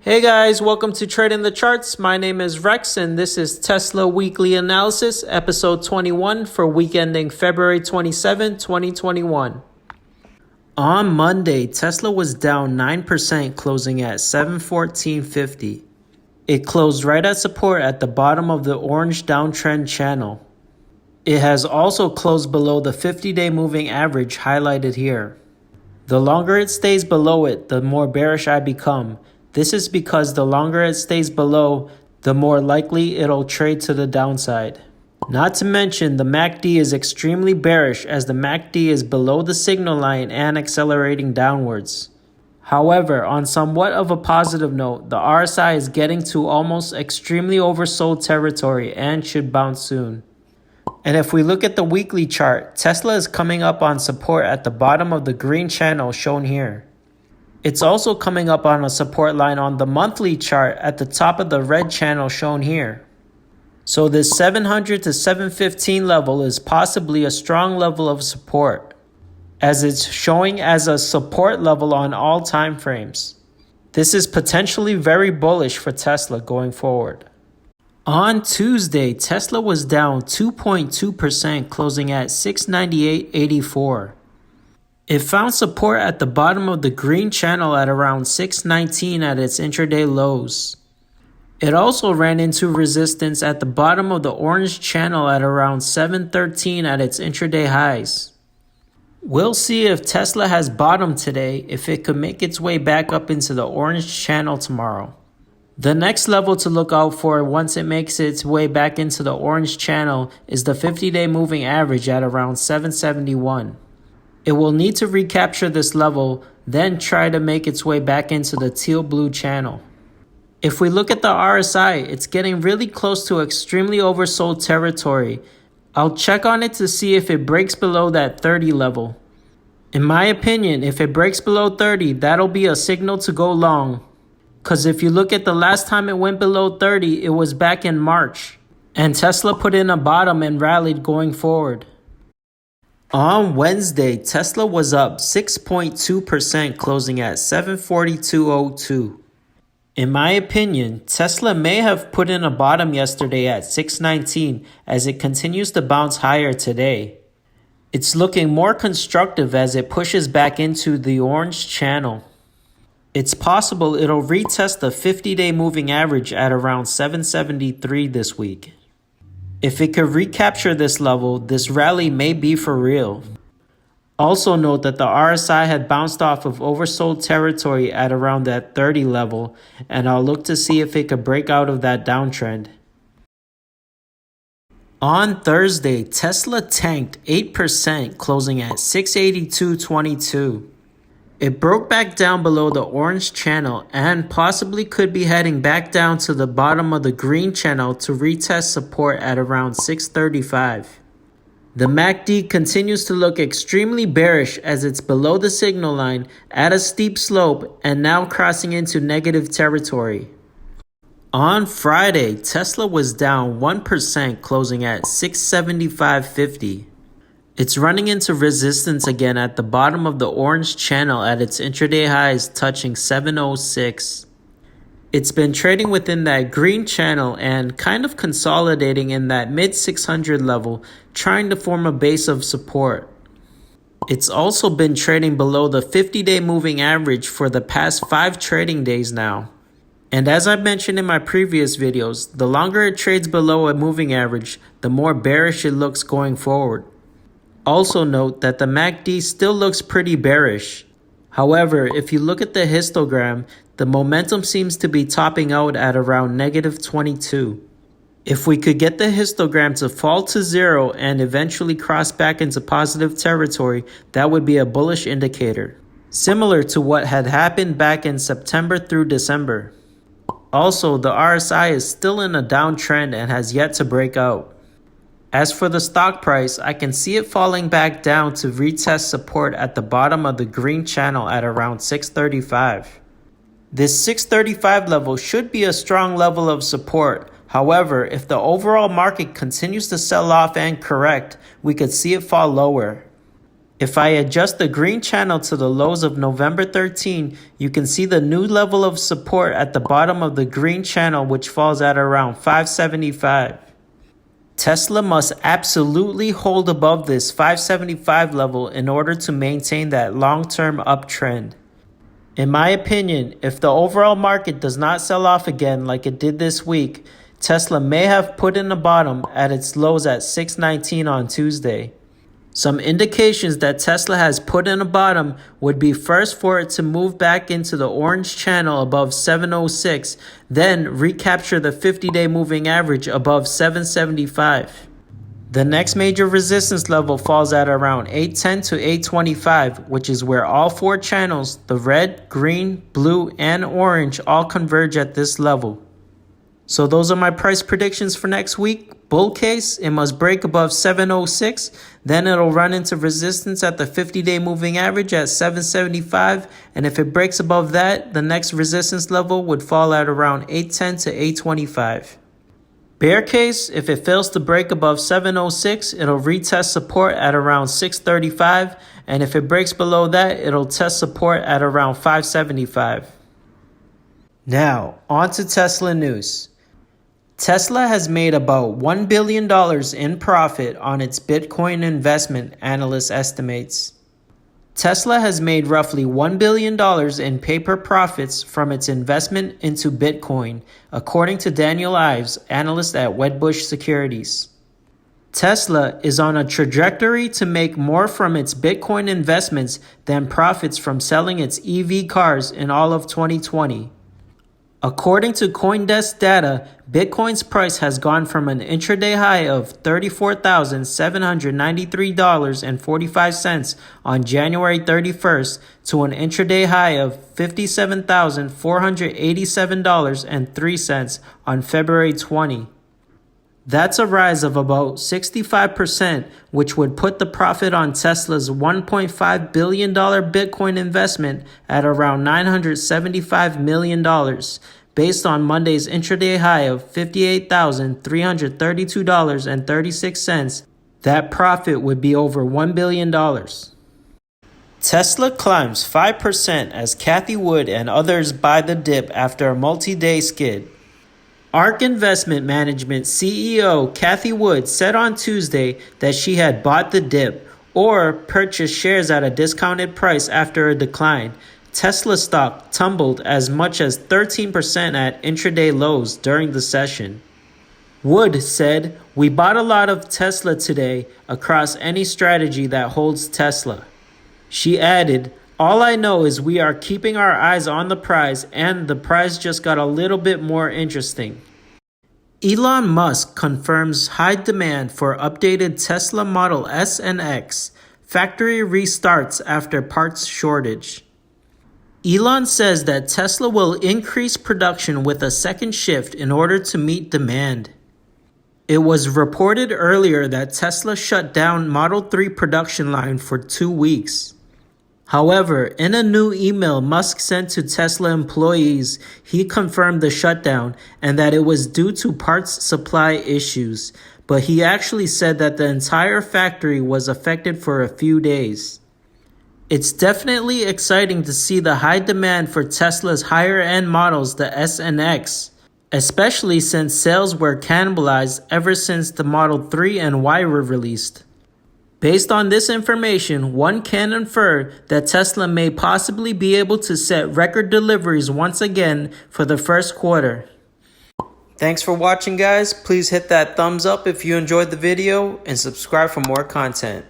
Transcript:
Hey guys, welcome to Trading the Charts. My name is Rex and this is Tesla Weekly Analysis, episode 21 for week ending February 27, 2021. On Monday, Tesla was down 9%, closing at 714.50. It closed right at support at the bottom of the orange downtrend channel. It has also closed below the 50-day moving average highlighted here. The longer it stays below it, the more bearish I become. This is because the longer it stays below, the more likely it'll trade to the downside. Not to mention, the MACD is extremely bearish as the MACD is below the signal line and accelerating downwards. However, on somewhat of a positive note, the RSI is getting to almost extremely oversold territory and should bounce soon. And if we look at the weekly chart, Tesla is coming up on support at the bottom of the green channel shown here. It's also coming up on a support line on the monthly chart at the top of the red channel shown here. So this 700 to 715 level is possibly a strong level of support, as it's showing as a support level on all time frames. This is potentially very bullish for Tesla going forward. On Tuesday, Tesla was down 2.2%, closing at 698.84. It found support at the bottom of the green channel at around 619 at its intraday lows. It also ran into resistance at the bottom of the orange channel at around 713 at its intraday highs. We'll see if Tesla has bottomed today, if it could make its way back up into the orange channel tomorrow. The next level to look out for once it makes its way back into the orange channel is the 50-day moving average at around 771. It will need to recapture this level, then try to make its way back into the teal blue channel. If we look at the RSI, it's getting really close to extremely oversold territory. I'll check on it to see if it breaks below that 30 level. In my opinion, if it breaks below 30, that'll be a signal to go long. Cause if you look at the last time it went below 30, it was back in March. And Tesla put in a bottom and rallied going forward. On Wednesday, Tesla was up 6.2%, closing at 742.02. In my opinion, Tesla may have put in a bottom yesterday at 619 as it continues to bounce higher today. It's looking more constructive as it pushes back into the orange channel. It's possible it'll retest the 50-day moving average at around 773 this week. If it could recapture this level, this rally may be for real. Also note that the RSI had bounced off of oversold territory at around that 30 level, and I'll look to see if it could break out of that downtrend. On Thursday, Tesla tanked 8%, closing at 682.22. It broke back down below the orange channel and possibly could be heading back down to the bottom of the green channel to retest support at around 635. The MACD continues to look extremely bearish as it's below the signal line at a steep slope and now crossing into negative territory. On Friday, Tesla was down 1%, closing at 675.50. It's running into resistance again at the bottom of the orange channel at its intraday highs touching 706. It's been trading within that green channel and kind of consolidating in that mid 600 level, trying to form a base of support. It's also been trading below the 50-day moving average for the past 5 trading days now. And as I mentioned in my previous videos, the longer it trades below a moving average, the more bearish it looks going forward. Also note that the MACD still looks pretty bearish. However, if you look at the histogram, the momentum seems to be topping out at around negative 22. If we could get the histogram to fall to 0 and eventually cross back into positive territory, that would be a bullish indicator, similar to what had happened back in September through December. Also, the RSI is still in a downtrend and has yet to break out. As for the stock price, I can see it falling back down to retest support at the bottom of the green channel at around 635. This 635 level should be a strong level of support. However, if the overall market continues to sell off and correct, we could see it fall lower. If I adjust the green channel to the lows of November 13, you can see the new level of support at the bottom of the green channel, which falls at around 575. Tesla must absolutely hold above this 575 level in order to maintain that long-term uptrend. In my opinion, if the overall market does not sell off again like it did this week, Tesla may have put in a bottom at its lows at 619 on Tuesday. Some indications that Tesla has put in a bottom would be first for it to move back into the orange channel above 706, then recapture the 50-day moving average above 775. The next major resistance level falls at around 810 to 825, which is where all four channels, the red, green, blue, and orange, all converge at this level. So those are my price predictions for next week. Bull case, it must break above 706, then it'll run into resistance at the 50-day moving average at 775, and if it breaks above that, the next resistance level would fall at around 810 to 825. Bear case, if it fails to break above 706, it'll retest support at around 635, and if it breaks below that, it'll test support at around 575. Now, on to Tesla news. Tesla has made about $1 billion in profit on its Bitcoin investment, analyst estimates. Tesla has made roughly $1 billion in paper profits from its investment into Bitcoin, according to Daniel Ives, analyst at Wedbush Securities. Tesla is on a trajectory to make more from its Bitcoin investments than profits from selling its EV cars in all of 2020. According to CoinDesk data, Bitcoin's price has gone from an intraday high of $34,793.45 on January 31st to an intraday high of $57,487.03 on February 20. That's a rise of about 65%, which would put the profit on Tesla's $1.5 billion Bitcoin investment at around $975 million, based on Monday's intraday high of $58,332.36. That profit would be over $1 billion. Tesla climbs 5% as Cathie Wood and others buy the dip after a multi-day skid. ARK Investment Management CEO Cathie Wood said on Tuesday that she had bought the dip, or purchased shares at a discounted price after a decline. Tesla stock tumbled as much as 13% at intraday lows during the session. Wood said, "We bought a lot of Tesla today across any strategy that holds Tesla." She added, "All I know is we are keeping our eyes on the prize, and the prize just got a little bit more interesting." Elon Musk confirms high demand for updated Tesla Model S and X. Factory restarts after parts shortage. Elon says that Tesla will increase production with a second shift in order to meet demand. It was reported earlier that Tesla shut down Model 3 production line for 2 weeks. However, in a new email Musk sent to Tesla employees, he confirmed the shutdown and that it was due to parts supply issues, but he actually said that the entire factory was affected for a few days. It's definitely exciting to see the high demand for Tesla's higher-end models, the S and X, especially since sales were cannibalized ever since the Model 3 and Y were released. Based on this information, one can infer that Tesla may possibly be able to set record deliveries once again for the first quarter. Thanks for watching, guys. Please hit that thumbs up if you enjoyed the video and subscribe for more content.